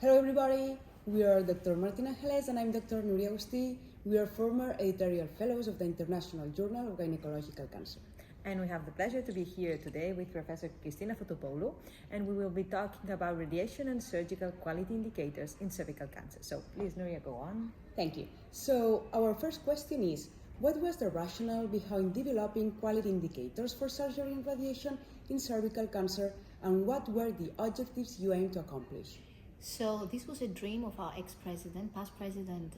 Hello everybody, we are Dr. Martina and I'm Dr. Agusti. We are former editorial fellows of the International Journal of Gynecological Cancer. And we have the pleasure to be here today with Professor Christina Fotopoulou, and we will be talking about radiation and surgical quality indicators in cervical cancer. So please, Nuria, go on. Thank you. So our first question is, what was the rationale behind developing quality indicators for surgery and radiation in cervical cancer, and what were the objectives you aimed to accomplish? So this was a dream of our ex-president, past president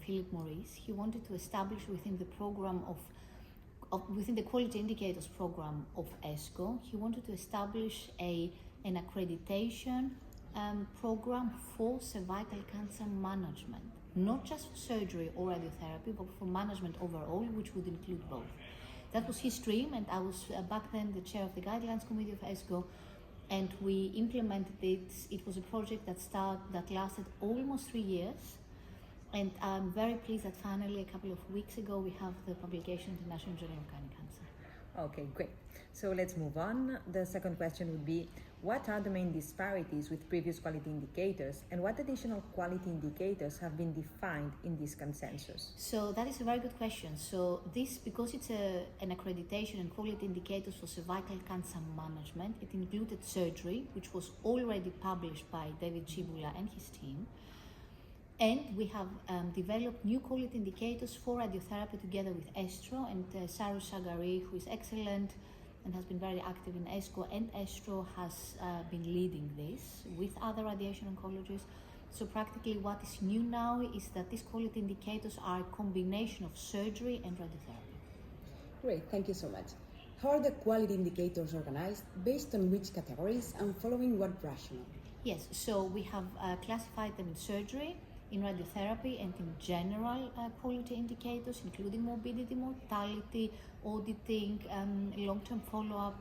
Philip Morris. He wanted to establish within the program within the quality indicators program of ESCO, he wanted to establish an accreditation program for cervical cancer management, not just for surgery or radiotherapy, but for management overall, which would include both. That was his dream, and I was back then the chair of the guidelines committee of ESCO, and we implemented it. It was a project that lasted almost 3 years. And I'm very pleased that finally, a couple of weeks ago, we have the publication in the National Journal of Gynaecological. Okay, great. So let's move on. The second question would be, what are the main disparities with previous quality indicators, and what additional quality indicators have been defined in this consensus? So that is a very good question. So this, because it's an accreditation and quality indicators for cervical cancer management, it included surgery, which was already published by David Chibula and his team. And we have developed new quality indicators for radiotherapy together with ESTRO, and Saru Shagari, who is excellent and has been very active in ESCO and ESTRO, has been leading this with other radiation oncologists. So practically what is new now is that these quality indicators are a combination of surgery and radiotherapy. Great, thank you so much. How are the quality indicators organized, based on which categories and following what rationale? Yes, so we have classified them in surgery, in radiotherapy, and in general quality indicators, including morbidity, mortality, auditing, long-term follow-up,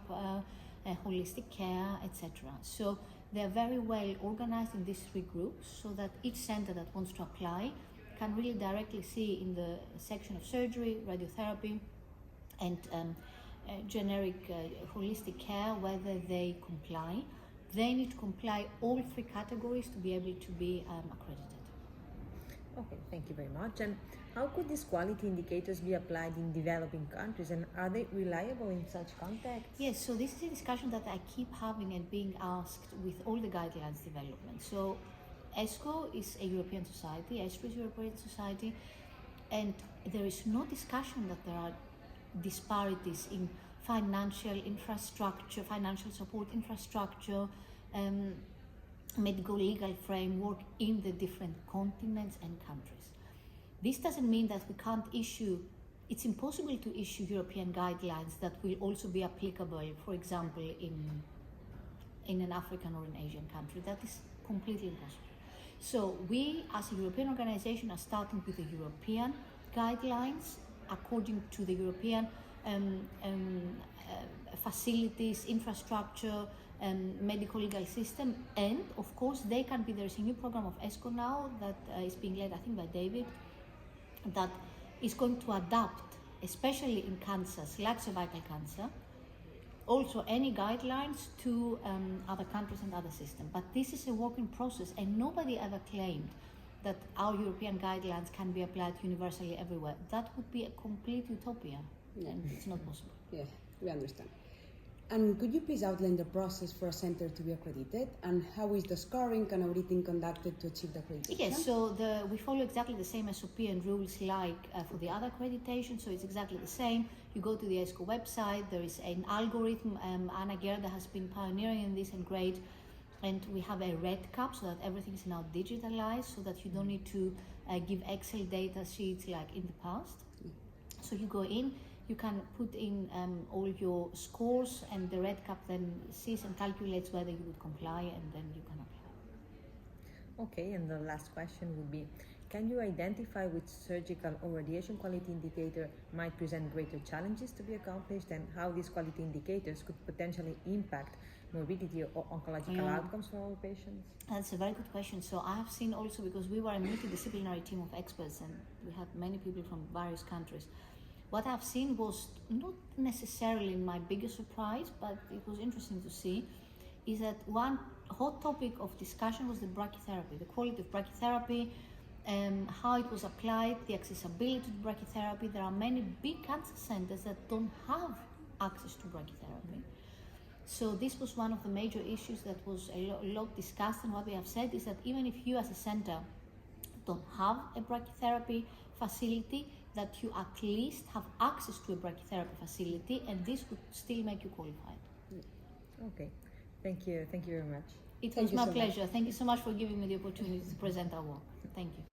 holistic care, etc. So they are very well organized in these 3 groups, so that each center that wants to apply can really directly see in the section of surgery, radiotherapy, and generic holistic care whether they comply. They need to comply all 3 categories to be able to be accredited. Okay, thank you very much. And how could these quality indicators be applied in developing countries, and are they reliable in such contexts? Yes, so this is a discussion that I keep having and being asked with all the guidelines development. So ESCO is a European society, ESTRO is a European society, and there is no discussion that there are disparities in financial infrastructure, financial support infrastructure, medical legal framework in the different continents and countries. This doesn't mean that we can't it's impossible to issue European guidelines that will also be applicable, for example, in an African or an Asian country. That is completely impossible. So we, as a European organization, are starting with the European guidelines according to the European facilities, infrastructure, medical legal system, and of course there's a new program of ESCO now that is being led, I think, by David, that is going to adapt, especially in cancers like cervical cancer, also any guidelines to other countries and other systems. But this is a work in process, and nobody ever claimed that our European guidelines can be applied universally everywhere. That would be a complete utopia, and it's not possible. Yeah, we understand. And could you please outline the process for a center to be accredited, and how is the scoring and auditing conducted to achieve the accreditation? Yes, so we follow exactly the same SOP and rules like for the other accreditation, so it's exactly the same. You go to the ESCO website, there is an algorithm, Anna Gerda has been pioneering in this and great, and we have a red cap so that everything is now digitalized, so that you don't need to give Excel data sheets like in the past. So you go in, you can put in all your scores, and the red cap then sees and calculates whether you would comply, and then you can apply. Okay, and the last question would be, can you identify which surgical or radiation quality indicator might present greater challenges to be accomplished, and how these quality indicators could potentially impact morbidity or oncological outcomes for our patients? That's a very good question. So I have seen also, because we were a multidisciplinary team of experts and we had many people from various countries, what I've seen was not necessarily my biggest surprise, but it was interesting to see, is that one hot topic of discussion was the brachytherapy, the quality of brachytherapy, how it was applied, the accessibility to brachytherapy. There are many big cancer centers that don't have access to brachytherapy. So this was one of the major issues that was a lot discussed, and what we have said is that even if you as a center don't have a brachytherapy facility, that you at least have access to a brachytherapy facility, and this would still make you qualified. Okay, thank you very much. It was my pleasure. Thank you so much for giving me the opportunity to present our work. Thank you.